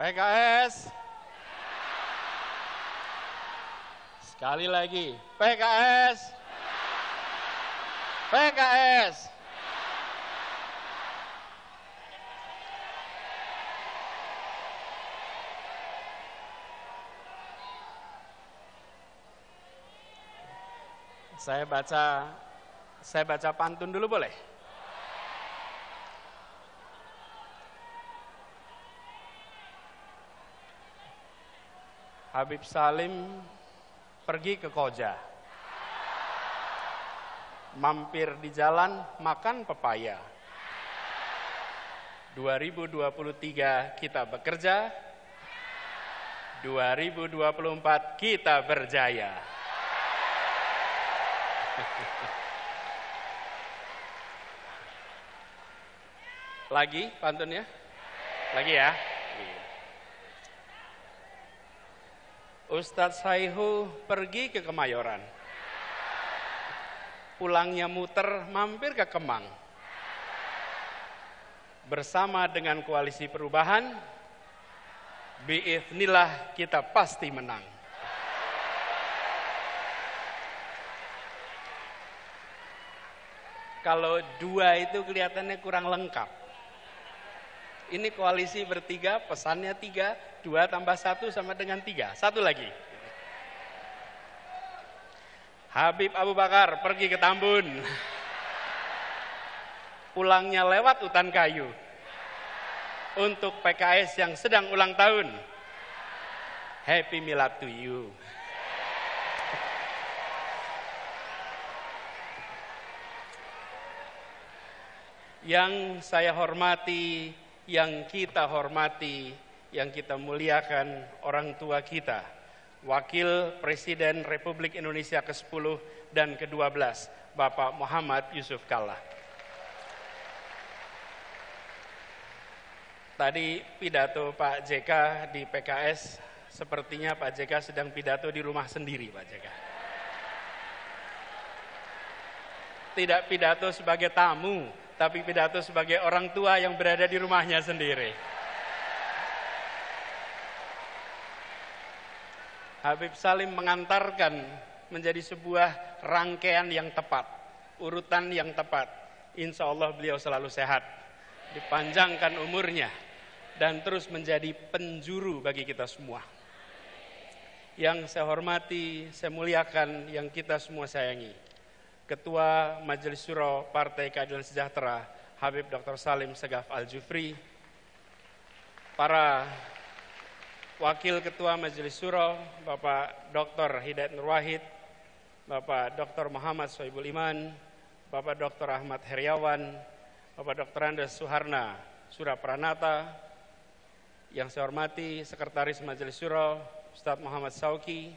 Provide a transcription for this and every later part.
PKS. Sekali lagi, PKS. PKS. Saya baca pantun dulu boleh? Habib Salim pergi ke Koja, mampir di jalan makan pepaya. 2023 kita bekerja, 2024 kita berjaya. Lagi pantunnya? Lagi ya? Ustadz Saihu pergi ke Kemayoran. Pulangnya muter mampir ke Kemang. Bersama dengan koalisi perubahan, biiznillah kita pasti menang. Kalau dua itu kelihatannya kurang lengkap. Ini koalisi bertiga, pesannya 3, 2 tambah 1 sama dengan 3. Satu lagi. Habib Abu Bakar pergi ke Tambun. Pulangnya lewat hutan kayu. Untuk PKS yang sedang ulang tahun, Happy Milad to you. Yang saya hormati, yang kita hormati, yang kita muliakan orang tua kita, Wakil Presiden Republik Indonesia ke-10 dan ke-12, Bapak Muhammad Yusuf Kalla. Tadi pidato Pak JK di PKS, sepertinya Pak JK sedang pidato di rumah sendiri, Pak JK. Tidak pidato sebagai tamu, tapi pidato sebagai orang tua yang berada di rumahnya sendiri. Habib Salim mengantarkan menjadi sebuah rangkaian yang tepat, urutan yang tepat. Insya Allah beliau selalu sehat, dipanjangkan umurnya, dan terus menjadi penjuru bagi kita semua. Yang saya hormati, saya muliakan, yang kita semua sayangi, Ketua Majelis Syuro Partai Keadilan Sejahtera, Habib Dr. Salim Segaf Al-Jufri, para Wakil Ketua Majelis Syuro, Bapak Dr. Hidayat Nur Wahid, Bapak Dr. Muhammad Sohibul Iman, Bapak Dr. Ahmad Heriawan, Bapak Dr. Andes Suharna Surapranata, yang saya hormati Sekretaris Majelis Syuro, Ustadz Muhammad Sauki,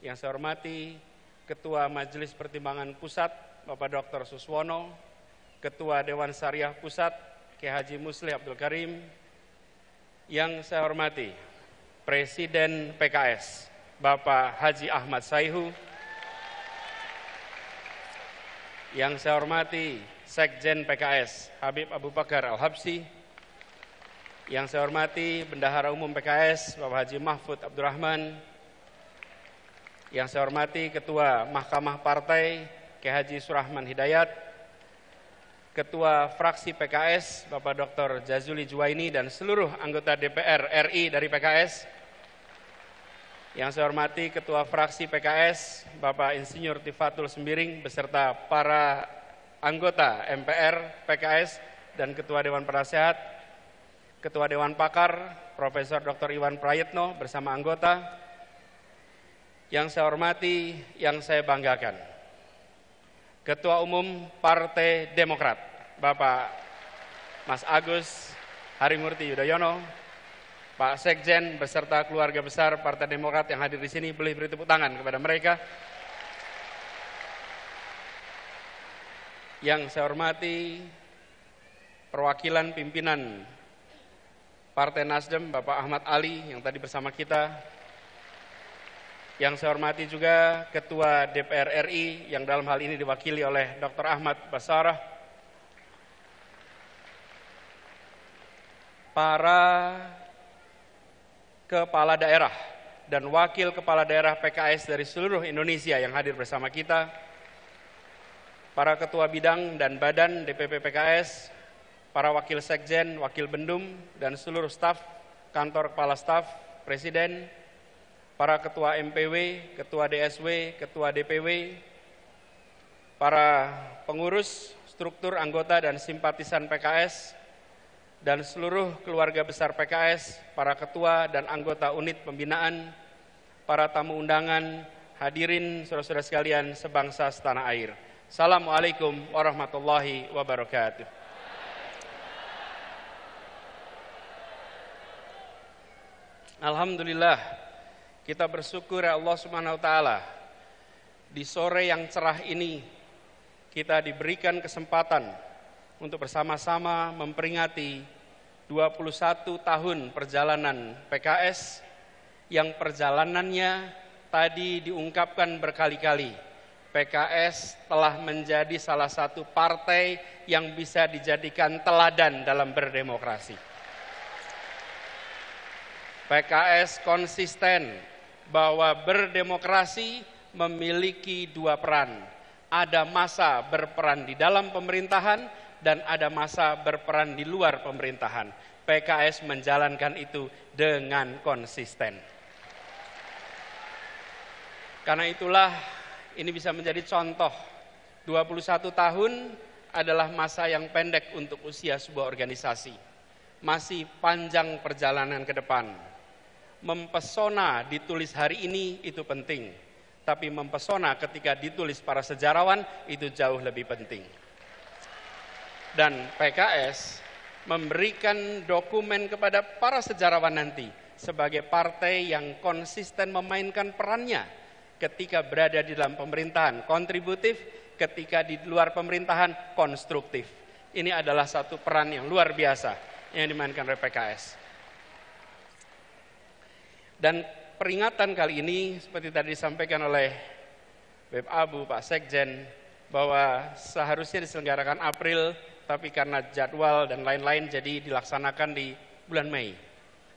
yang saya hormati Ketua Majelis Pertimbangan Pusat, Bapak Dr. Suswono, Ketua Dewan Syariah Pusat, Kiai Haji Muslih Abdul Karim, yang saya hormati Presiden PKS, Bapak Haji Ahmad Saihu, yang saya hormati Sekjen PKS, Habib Abu Bakar Al-Habsyi, yang saya hormati Bendahara Umum PKS, Bapak Haji Mahfud Abdurrahman, yang saya hormati Ketua Mahkamah Partai, Kiai Haji Surahman Hidayat, Ketua Fraksi PKS, Bapak Dr. Jazuli Juwaini, dan seluruh anggota DPR RI dari PKS. Yang saya hormati Ketua Fraksi PKS, Bapak Insinyur Tifatul Sembiring, beserta para anggota MPR PKS dan Ketua Dewan Penasehat, Ketua Dewan Pakar, Profesor Dr. Iwan Prayitno bersama anggota. Yang saya hormati, yang saya banggakan, Ketua Umum Partai Demokrat, Bapak Mas Agus Harimurti Yudhoyono, Pak Sekjen beserta keluarga besar Partai Demokrat yang hadir di sini, boleh beri tepuk tangan kepada mereka. Yang saya hormati, perwakilan pimpinan Partai Nasdem, Bapak Ahmad Ali yang tadi bersama kita. Yang saya hormati juga Ketua DPR RI yang dalam hal ini diwakili oleh Dr. Ahmad Basarah, para kepala daerah dan wakil kepala daerah PKS dari seluruh Indonesia yang hadir bersama kita, para ketua bidang dan badan DPP PKS, para wakil sekjen, wakil bendum, dan seluruh staf, kantor kepala staf, presiden, para ketua MPW, ketua DSW, ketua DPW, para pengurus, struktur anggota dan simpatisan PKS, dan seluruh keluarga besar PKS, para ketua dan anggota unit pembinaan, para tamu undangan, hadirin saudara-saudara sekalian sebangsa setanah air. Assalamualaikum warahmatullahi wabarakatuh. Alhamdulillah, kita bersyukur ya Allah Subhanahu wa taala. Di sore yang cerah ini kita diberikan kesempatan untuk bersama-sama memperingati 21 tahun perjalanan PKS yang perjalanannya tadi diungkapkan berkali-kali. PKS telah menjadi salah satu partai yang bisa dijadikan teladan dalam berdemokrasi. PKS konsisten bahwa berdemokrasi memiliki dua peran. Ada masa berperan di dalam pemerintahan dan ada masa berperan di luar pemerintahan. PKS menjalankan itu dengan konsisten. Karena itulah ini bisa menjadi contoh. 21 tahun adalah masa yang pendek untuk usia sebuah organisasi. Masih panjang perjalanan ke depan. Mempesona ditulis hari ini itu penting, tapi mempesona ketika ditulis para sejarawan itu jauh lebih penting. Dan PKS memberikan dokumen kepada para sejarawan nanti sebagai partai yang konsisten memainkan perannya ketika berada di dalam pemerintahan, kontributif, ketika di luar pemerintahan, konstruktif. Ini adalah satu peran yang luar biasa yang dimainkan oleh PKS. Dan peringatan kali ini seperti tadi disampaikan oleh Beb Abu, Pak Sekjen, bahwa seharusnya diselenggarakan April, tapi karena jadwal dan lain-lain jadi dilaksanakan di bulan Mei.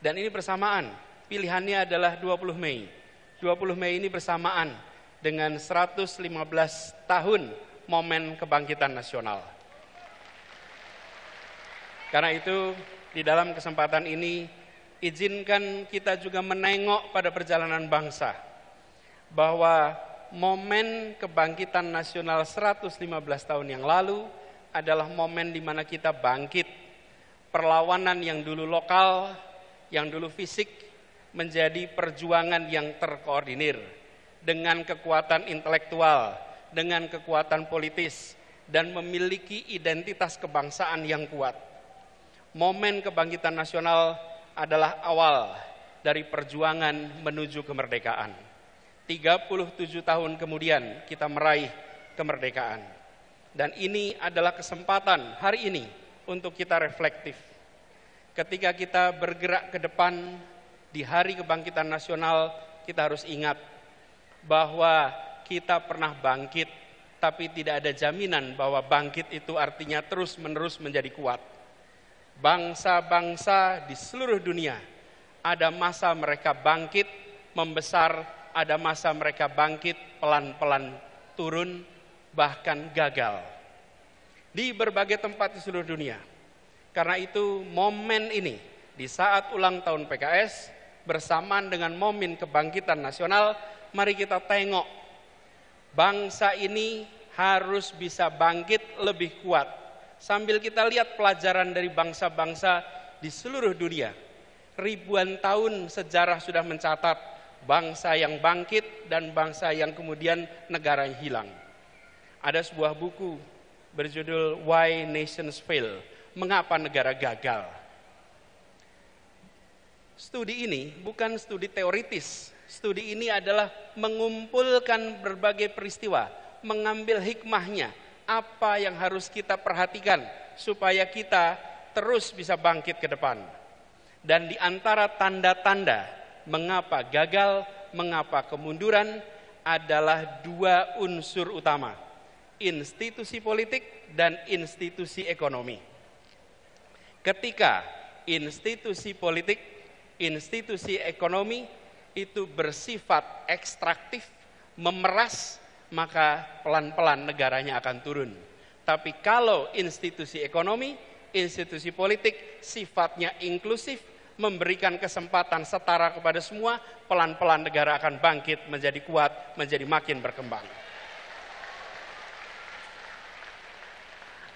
Dan ini bersamaan, pilihannya adalah 20 Mei. 20 Mei ini bersamaan dengan 115 tahun momen kebangkitan nasional. Karena itu di dalam kesempatan ini izinkan kita juga menengok pada perjalanan bangsa bahwa momen kebangkitan nasional 115 tahun yang lalu adalah momen di mana kita bangkit. Perlawanan yang dulu lokal, yang dulu fisik menjadi perjuangan yang terkoordinir dengan kekuatan intelektual, dengan kekuatan politis dan memiliki identitas kebangsaan yang kuat. Momen kebangkitan nasional adalah awal dari perjuangan menuju kemerdekaan. 37 tahun kemudian kita meraih kemerdekaan. Dan ini adalah kesempatan hari ini untuk kita reflektif. Ketika kita bergerak ke depan di hari kebangkitan nasional, kita harus ingat bahwa kita pernah bangkit, tapi tidak ada jaminan bahwa bangkit itu artinya terus-menerus menjadi kuat. Bangsa-bangsa di seluruh dunia ada masa mereka bangkit membesar, ada masa mereka bangkit pelan-pelan turun, bahkan gagal di berbagai tempat di seluruh dunia. Karena itu momen ini di saat ulang tahun PKS bersamaan dengan momen kebangkitan nasional, mari kita tengok bangsa ini harus bisa bangkit lebih kuat. Sambil kita lihat pelajaran dari bangsa-bangsa di seluruh dunia. Ribuan tahun sejarah sudah mencatat bangsa yang bangkit dan bangsa yang kemudian negara yang hilang. Ada sebuah buku berjudul Why Nations Fail, Mengapa Negara Gagal. Studi ini bukan studi teoritis. Studi ini adalah mengumpulkan berbagai peristiwa, mengambil hikmahnya. Apa yang harus kita perhatikan supaya kita terus bisa bangkit ke depan. Dan di antara tanda-tanda mengapa gagal, mengapa kemunduran adalah dua unsur utama. Institusi politik dan institusi ekonomi. Ketika institusi politik institusi ekonomi itu bersifat ekstraktif, memeras, maka pelan-pelan negaranya akan turun. Tapi kalau institusi ekonomi, institusi politik sifatnya inklusif, memberikan kesempatan setara kepada semua, pelan-pelan negara akan bangkit menjadi kuat, menjadi makin berkembang.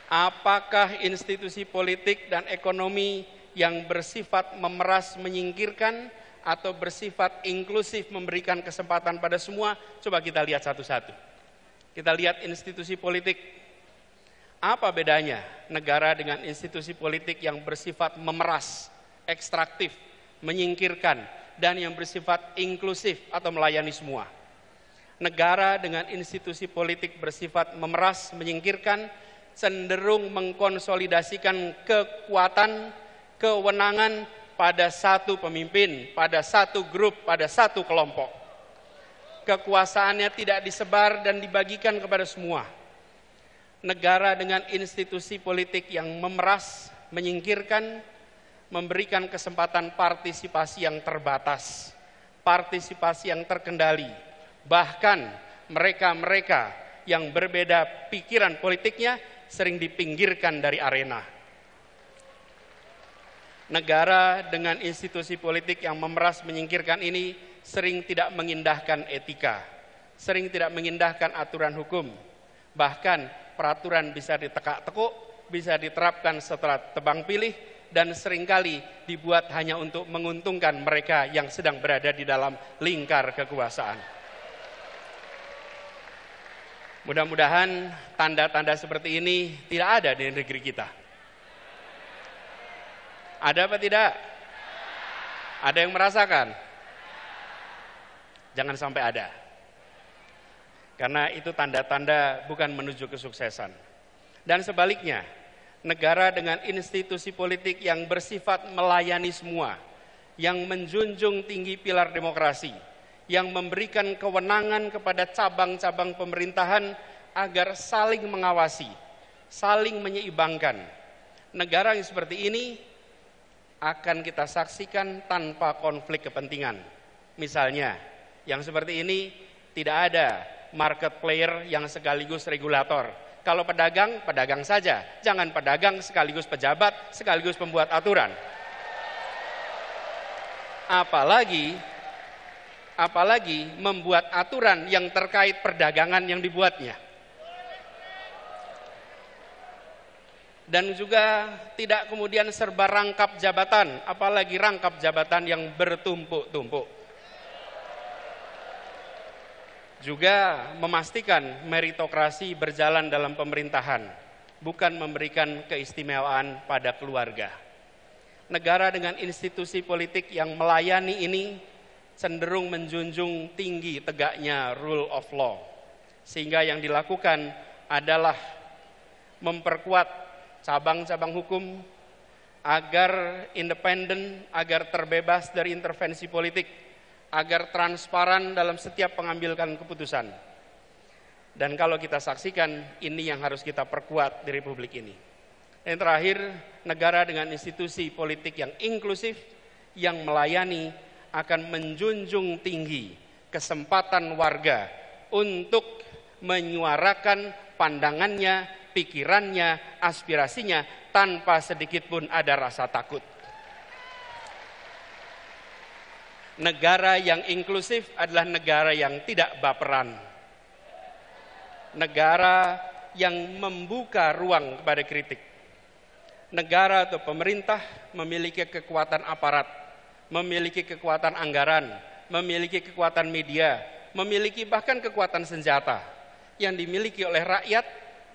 Apakah institusi politik dan ekonomi yang bersifat memeras, menyingkirkan, atau bersifat inklusif, memberikan kesempatan pada semua? Coba kita lihat satu-satu. Kita lihat institusi politik. Apa bedanya negara dengan institusi politik yang bersifat memeras, ekstraktif, menyingkirkan, dan yang bersifat inklusif atau melayani semua? Negara dengan institusi politik bersifat memeras, menyingkirkan, cenderung mengkonsolidasikan kekuatan, kewenangan pada satu pemimpin, pada satu grup, pada satu kelompok. Kekuasaannya tidak disebar dan dibagikan kepada semua. Negara dengan institusi politik yang memeras, menyingkirkan, memberikan kesempatan partisipasi yang terbatas, partisipasi yang terkendali. Bahkan mereka-mereka yang berbeda pikiran politiknya sering dipinggirkan dari arena. Negara dengan institusi politik yang memeras, menyingkirkan ini sering tidak mengindahkan etika, sering tidak mengindahkan aturan hukum. Bahkan peraturan bisa ditekak-tekuk, bisa diterapkan setelah tebang pilih, dan seringkali dibuat hanya untuk menguntungkan mereka yang sedang berada di dalam lingkar kekuasaan. Mudah-mudahan tanda-tanda seperti ini tidak ada di negeri kita. Ada apa tidak? Ada yang merasakan? Jangan sampai ada. Karena itu tanda-tanda bukan menuju kesuksesan. Dan sebaliknya, negara dengan institusi politik yang bersifat melayani semua, yang menjunjung tinggi pilar demokrasi, yang memberikan kewenangan kepada cabang-cabang pemerintahan agar saling mengawasi, saling menyeimbangkan. Negara yang seperti ini akan kita saksikan tanpa konflik kepentingan. Misalnya, yang seperti ini tidak ada market player yang sekaligus regulator. Kalau pedagang, pedagang saja. Jangan pedagang sekaligus pejabat, sekaligus pembuat aturan. Apalagi membuat aturan yang terkait perdagangan yang dibuatnya. Dan juga tidak kemudian serba rangkap jabatan, apalagi rangkap jabatan yang bertumpuk-tumpuk. Juga memastikan meritokrasi berjalan dalam pemerintahan, bukan memberikan keistimewaan pada keluarga. Negara dengan institusi politik yang melayani ini cenderung menjunjung tinggi tegaknya rule of law. Sehingga yang dilakukan adalah memperkuat cabang-cabang hukum agar independen, agar terbebas dari intervensi politik, agar transparan dalam setiap pengambilan keputusan. Dan kalau kita saksikan, ini yang harus kita perkuat di Republik ini. Yang terakhir, negara dengan institusi politik yang inklusif, yang melayani, akan menjunjung tinggi kesempatan warga untuk menyuarakan pandangannya, pikirannya, aspirasinya, tanpa sedikit pun ada rasa takut. Negara yang inklusif adalah negara yang tidak baperan. Negara yang membuka ruang kepada kritik. Negara atau pemerintah memiliki kekuatan aparat, memiliki kekuatan anggaran, memiliki kekuatan media, memiliki bahkan kekuatan senjata. Yang dimiliki oleh rakyat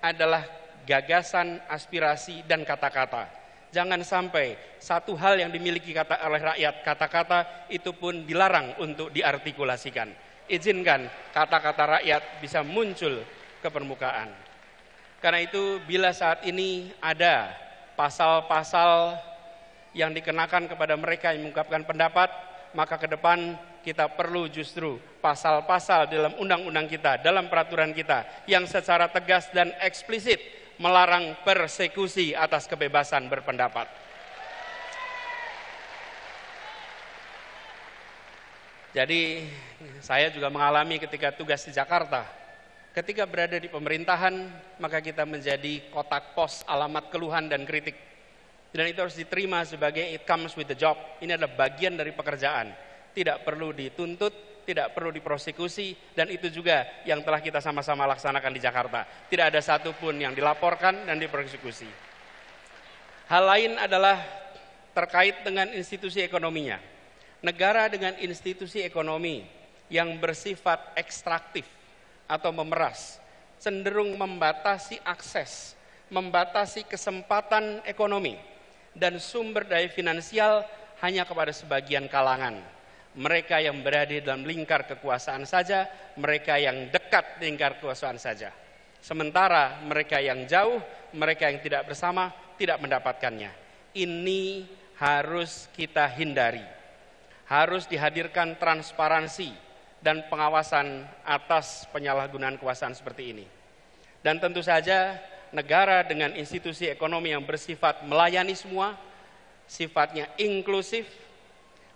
adalah gagasan, aspirasi, dan kata-kata. Jangan sampai satu hal yang dimiliki oleh rakyat, kata-kata, itu pun dilarang untuk diartikulasikan. Izinkan kata-kata rakyat bisa muncul ke permukaan. Karena itu bila saat ini ada pasal-pasal yang dikenakan kepada mereka yang mengungkapkan pendapat, maka ke depan kita perlu justru pasal-pasal dalam undang-undang kita, dalam peraturan kita yang secara tegas dan eksplisit melarang persekusi atas kebebasan berpendapat. Jadi saya juga mengalami ketika tugas di Jakarta. Ketika berada di pemerintahan, maka kita menjadi kotak pos alamat keluhan dan kritik. Dan itu harus diterima sebagai it comes with the job. Ini adalah bagian dari pekerjaan. Tidak perlu dituntut, tidak perlu diprosekusi, dan itu juga yang telah kita sama-sama laksanakan di Jakarta. Tidak ada satupun yang dilaporkan dan diprosekusi. Hal lain adalah terkait dengan institusi ekonominya. Negara dengan institusi ekonomi yang bersifat ekstraktif atau memeras, cenderung membatasi akses, membatasi kesempatan ekonomi dan sumber daya finansial hanya kepada sebagian kalangan. Mereka yang berada dalam lingkar kekuasaan saja, mereka yang dekat lingkar kekuasaan saja. Sementara mereka yang jauh, mereka yang tidak bersama, tidak mendapatkannya. Ini harus kita hindari. Harus dihadirkan transparansi dan pengawasan atas penyalahgunaan kekuasaan seperti ini. Dan tentu saja negara dengan institusi ekonomi yang bersifat melayani semua, sifatnya inklusif,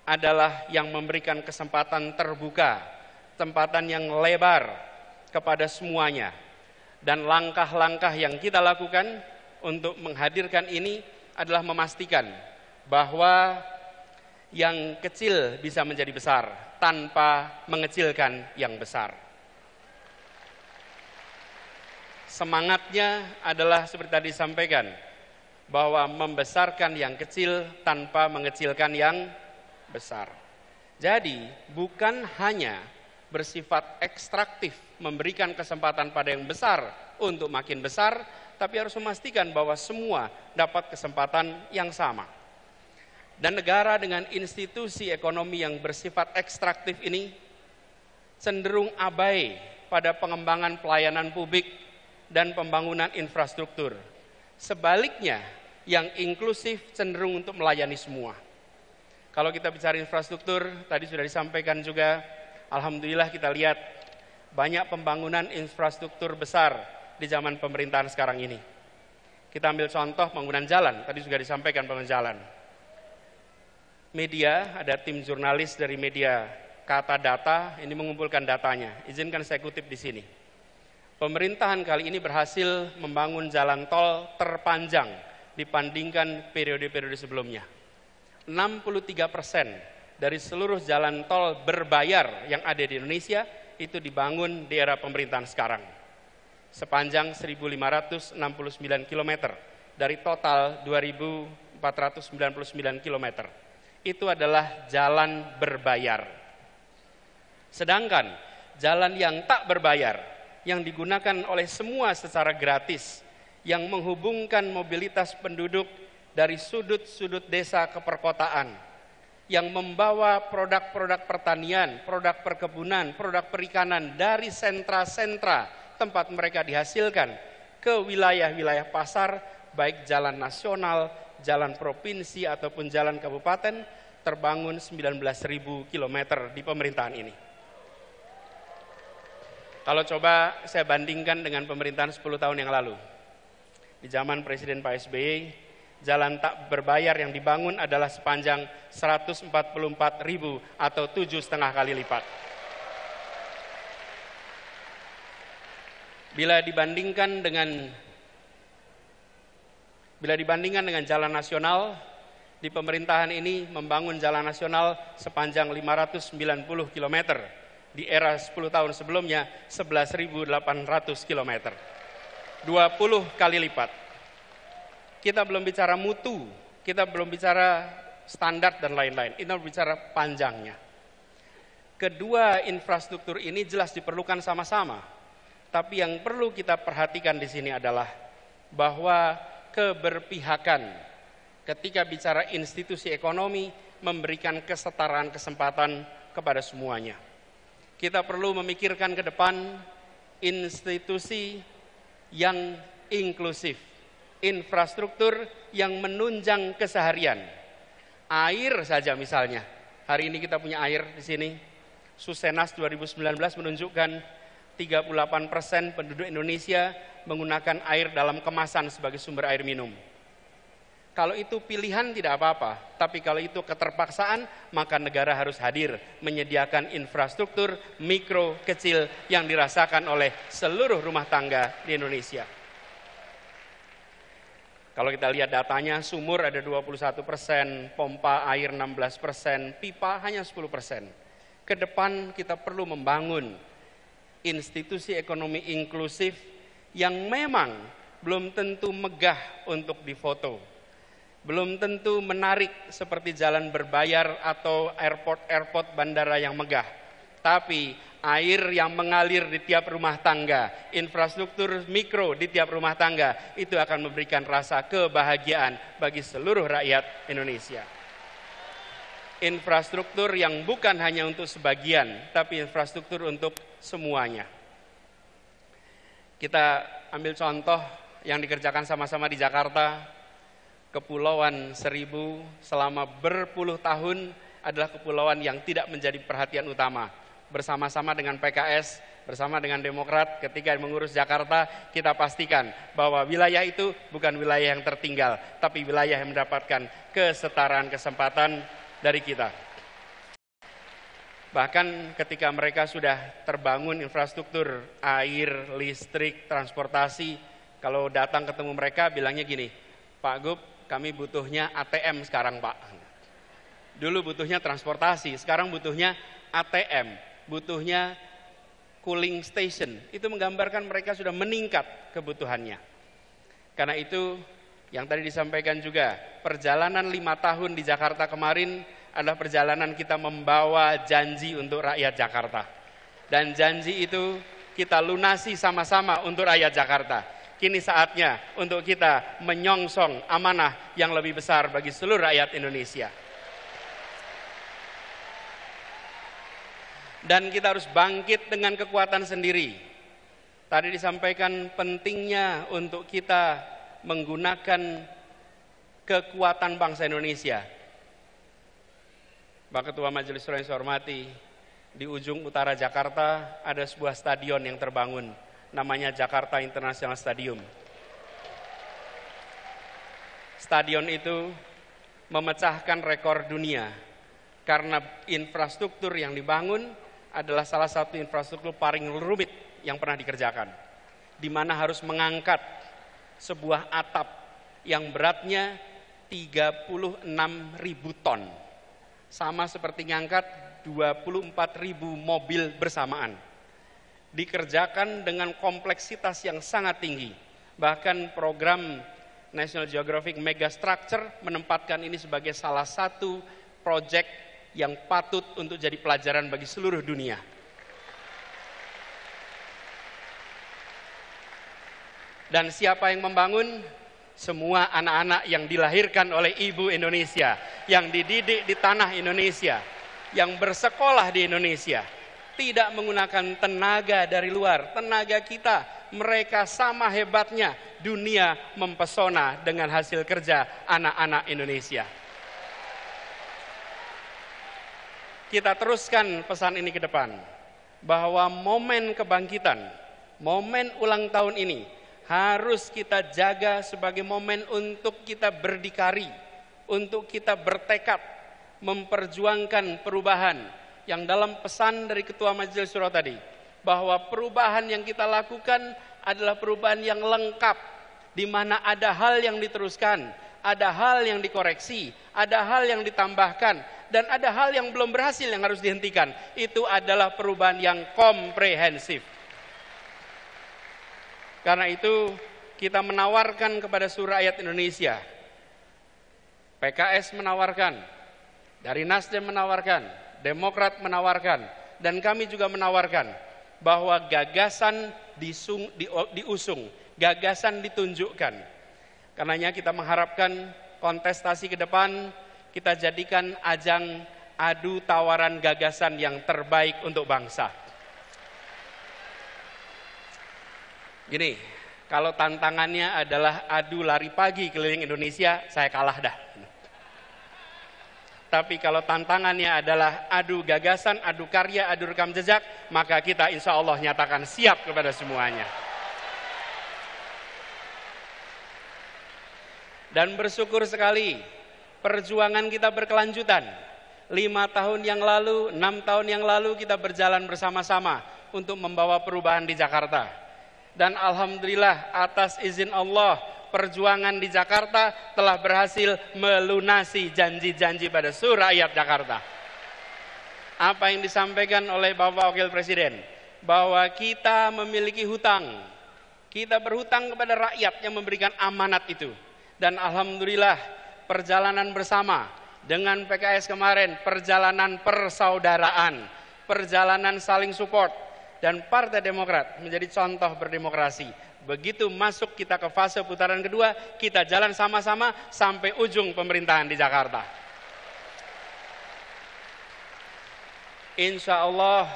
adalah yang memberikan kesempatan terbuka, kesempatan yang lebar kepada semuanya. Dan langkah-langkah yang kita lakukan untuk menghadirkan ini adalah memastikan bahwa yang kecil bisa menjadi besar tanpa mengecilkan yang besar. Semangatnya adalah seperti tadi disampaikan, bahwa membesarkan yang kecil tanpa mengecilkan yang besar. Jadi bukan hanya bersifat ekstraktif, memberikan kesempatan pada yang besar untuk makin besar, tapi harus memastikan bahwa semua dapat kesempatan yang sama. Dan negara dengan institusi ekonomi yang bersifat ekstraktif ini cenderung abai pada pengembangan pelayanan publik dan pembangunan infrastruktur. Sebaliknya, yang inklusif cenderung untuk melayani semua. Kalau kita bicara infrastruktur, tadi sudah disampaikan juga, alhamdulillah kita lihat banyak pembangunan infrastruktur besar di zaman pemerintahan sekarang ini. Kita ambil contoh pembangunan jalan, tadi juga disampaikan pembangunan jalan. Media, ada tim jurnalis dari media Kata Data, ini mengumpulkan datanya. Izinkan saya kutip di sini. Pemerintahan kali ini berhasil membangun jalan tol terpanjang dibandingkan periode-periode sebelumnya. 63% dari seluruh jalan tol berbayar yang ada di Indonesia itu dibangun di era pemerintahan sekarang. Sepanjang 1.569 km dari total 2.499 km. Itu adalah jalan berbayar. Sedangkan jalan yang tak berbayar, yang digunakan oleh semua secara gratis, yang menghubungkan mobilitas penduduk dari sudut-sudut desa ke perkotaan, yang membawa produk-produk pertanian, produk perkebunan, produk perikanan dari sentra-sentra tempat mereka dihasilkan ke wilayah-wilayah pasar, baik jalan nasional, jalan provinsi ataupun jalan kabupaten, terbangun 19.000 km di pemerintahan ini. Kalau coba saya bandingkan dengan pemerintahan 10 tahun yang lalu. Di zaman Presiden Pak SBY, jalan tak berbayar yang dibangun adalah sepanjang 144.000 atau 7,5 kali lipat. Bila dibandingkan dengan jalan nasional, di pemerintahan ini membangun jalan nasional sepanjang 590 km. Di era 10 tahun sebelumnya 11.800 km. 20 kali lipat. Kita belum bicara mutu, kita belum bicara standar dan lain-lain. Kita bicara panjangnya. Kedua infrastruktur ini jelas diperlukan sama-sama. Tapi yang perlu kita perhatikan di sini adalah bahwa keberpihakan ketika bicara institusi ekonomi memberikan kesetaraan kesempatan kepada semuanya. Kita perlu memikirkan ke depan institusi yang inklusif, infrastruktur yang menunjang keseharian. Air saja misalnya, hari ini kita punya air di sini. Susenas 2019 menunjukkan 38% penduduk Indonesia menggunakan air dalam kemasan sebagai sumber air minum. Kalau itu pilihan tidak apa-apa, tapi kalau itu keterpaksaan, maka negara harus hadir menyediakan infrastruktur mikro kecil yang dirasakan oleh seluruh rumah tangga di Indonesia. Kalau kita lihat datanya, sumur ada 21%, pompa air 16%, pipa hanya 10%. Ke depan kita perlu membangun institusi ekonomi inklusif yang memang belum tentu megah untuk difoto, belum tentu menarik seperti jalan berbayar atau airport bandara yang megah. Tapi air yang mengalir di tiap rumah tangga, infrastruktur mikro di tiap rumah tangga, itu akan memberikan rasa kebahagiaan bagi seluruh rakyat Indonesia. Infrastruktur yang bukan hanya untuk sebagian, tapi infrastruktur untuk semuanya. Kita ambil contoh yang dikerjakan sama-sama di Jakarta. Kepulauan Seribu selama berpuluh tahun adalah kepulauan yang tidak menjadi perhatian utama. Bersama-sama dengan PKS, bersama dengan Demokrat, ketika mengurus Jakarta, kita pastikan bahwa wilayah itu bukan wilayah yang tertinggal, tapi wilayah yang mendapatkan kesetaraan kesempatan dari kita. Bahkan ketika mereka sudah terbangun infrastruktur air, listrik, transportasi, kalau datang ketemu mereka bilangnya gini, Pak Gub, kami butuhnya ATM sekarang Pak. Dulu butuhnya transportasi, sekarang butuhnya ATM, butuhnya cooling station. Itu menggambarkan mereka sudah meningkat kebutuhannya. Karena itu yang tadi disampaikan juga, perjalanan 5 tahun di Jakarta kemarin adalah perjalanan kita membawa janji untuk rakyat Jakarta. Dan janji itu kita lunasi sama-sama untuk rakyat Jakarta. Kini saatnya untuk kita menyongsong amanah yang lebih besar bagi seluruh rakyat Indonesia. Dan kita harus bangkit dengan kekuatan sendiri. Tadi disampaikan pentingnya untuk kita menggunakan kekuatan bangsa Indonesia. Pak Ketua Majelis Suro yang saya hormati, di ujung utara Jakarta ada sebuah stadion yang terbangun, namanya Jakarta International Stadium. Stadion itu memecahkan rekor dunia karena infrastruktur yang dibangun adalah salah satu infrastruktur paling rumit yang pernah dikerjakan, di mana harus mengangkat sebuah atap yang beratnya 36.000 ton, sama seperti mengangkat 24.000 mobil bersamaan. Dikerjakan dengan kompleksitas yang sangat tinggi. Bahkan program National Geographic Megastructure menempatkan ini sebagai salah satu proyek yang patut untuk jadi pelajaran bagi seluruh dunia. Dan siapa yang membangun? Semua anak-anak yang dilahirkan oleh ibu Indonesia, yang dididik di tanah Indonesia, yang bersekolah di Indonesia. Tidak menggunakan tenaga dari luar, tenaga kita. Mereka sama hebatnya, dunia mempesona dengan hasil kerja anak-anak Indonesia. Kita teruskan pesan ini ke depan, bahwa momen kebangkitan, momen ulang tahun ini harus kita jaga sebagai momen untuk kita berdikari, untuk kita bertekad memperjuangkan perubahan yang dalam pesan dari Ketua Majelis Suro tadi, bahwa perubahan yang kita lakukan adalah perubahan yang lengkap, di mana ada hal yang diteruskan, ada hal yang dikoreksi, ada hal yang ditambahkan, dan ada hal yang belum berhasil yang harus dihentikan. Itu adalah perubahan yang komprehensif. Karena itu kita menawarkan kepada seluruh rakyat Indonesia, PKS menawarkan, dari Nasdem menawarkan, Demokrat menawarkan, dan kami juga menawarkan bahwa gagasan diusung, gagasan ditunjukkan. Karenanya kita mengharapkan kontestasi ke depan kita jadikan ajang adu tawaran gagasan yang terbaik untuk bangsa. Gini, kalau tantangannya adalah adu lari pagi keliling Indonesia, saya kalah dah. Tapi kalau tantangannya adalah adu gagasan, adu karya, adu rekam jejak, maka kita insya Allah nyatakan siap kepada semuanya. Dan bersyukur sekali perjuangan kita berkelanjutan. 5 tahun yang lalu, 6 tahun yang lalu kita berjalan bersama-sama untuk membawa perubahan di Jakarta. Dan alhamdulillah atas izin Allah, perjuangan di Jakarta telah berhasil melunasi janji-janji pada seluruh rakyat Jakarta. Apa yang disampaikan oleh Bapak Wakil Presiden, bahwa kita memiliki hutang. Kita berhutang kepada rakyat yang memberikan amanat itu. Dan alhamdulillah perjalanan bersama dengan PKS kemarin, perjalanan persaudaraan, perjalanan saling support, dan Partai Demokrat menjadi contoh berdemokrasi. Begitu masuk kita ke fase putaran kedua, kita jalan sama-sama sampai ujung pemerintahan di Jakarta. Insya Allah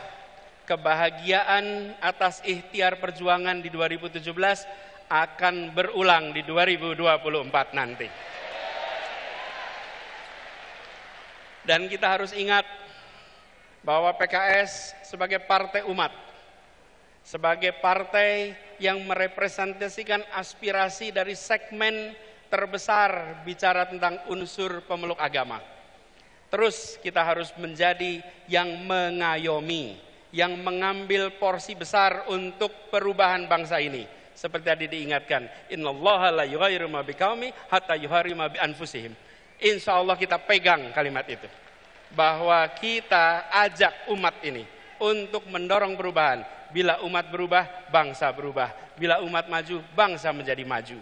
kebahagiaan atas ikhtiar perjuangan di 2017 akan berulang di 2024 nanti. Dan kita harus ingat bahwa PKS sebagai partai umat, sebagai partai yang merepresentasikan aspirasi dari segmen terbesar bicara tentang unsur pemeluk agama. Terus kita harus menjadi yang mengayomi, yang mengambil porsi besar untuk perubahan bangsa ini. Seperti tadi diingatkan, innallaha la yughayyiru ma biqaumin hatta yughayyiru ma bi anfusihim. Insya Allah kita pegang kalimat itu, bahwa kita ajak umat ini untuk mendorong perubahan. Bila umat berubah, bangsa berubah. Bila umat maju, bangsa menjadi maju.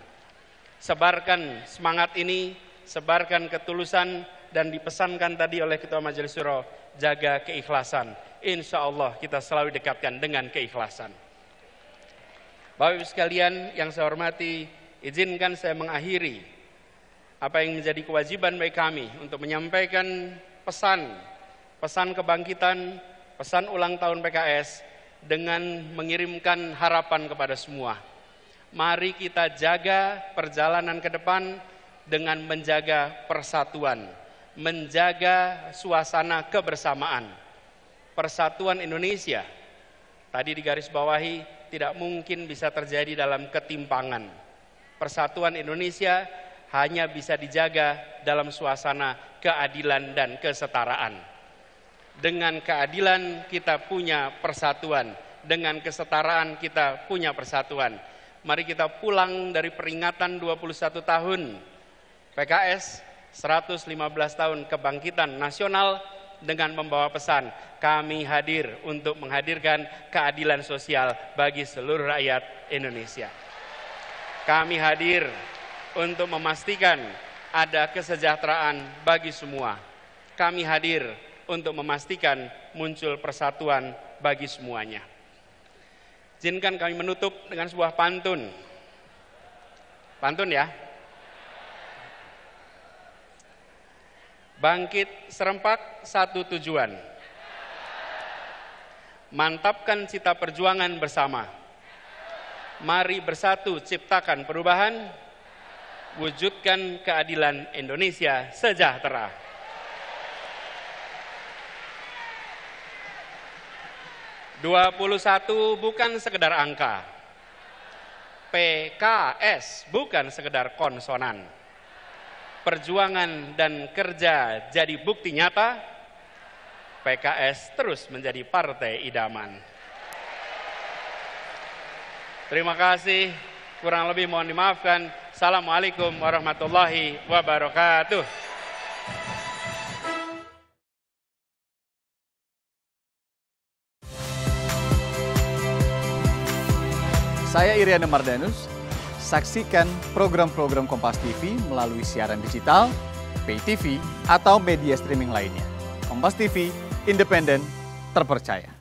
Sebarkan semangat ini, sebarkan ketulusan, dan dipesankan tadi oleh Ketua Majelis Syuro, jaga keikhlasan. Insya Allah kita selalu dekatkan dengan keikhlasan. Bapak Ibu sekalian yang saya hormati, izinkan saya mengakhiri apa yang menjadi kewajiban bagi kami untuk menyampaikan pesan kebangkitan, pesan ulang tahun PKS dengan mengirimkan harapan kepada semua. Mari kita jaga perjalanan ke depan dengan menjaga persatuan, menjaga suasana kebersamaan. Persatuan Indonesia, tadi digarisbawahi, tidak mungkin bisa terjadi dalam ketimpangan. Persatuan Indonesia hanya bisa dijaga dalam suasana keadilan dan kesetaraan. Dengan keadilan kita punya persatuan, dengan kesetaraan kita punya persatuan. Mari kita pulang dari peringatan 21 tahun PKS, 115 tahun kebangkitan nasional dengan membawa pesan, kami hadir untuk menghadirkan keadilan sosial bagi seluruh rakyat Indonesia. Kami hadir untuk memastikan ada kesejahteraan bagi semua. Kami hadir untuk memastikan muncul persatuan bagi semuanya. Izinkan kami menutup dengan sebuah pantun. Pantun ya. Bangkit serempak satu tujuan. Mantapkan cita perjuangan bersama. Mari bersatu ciptakan perubahan. Wujudkan keadilan Indonesia sejahtera. (21) bukan sekedar angka. PKS bukan sekedar konsonan. Perjuangan dan kerja jadi bukti nyata. PKS terus menjadi partai idaman. Terima kasih, kurang lebih mohon dimaafkan. Assalamualaikum warahmatullahi wabarakatuh. Saya Iriana Mardanus. Saksikan program-program Kompas TV melalui siaran digital, pay TV, atau media streaming lainnya. Kompas TV, independen, terpercaya.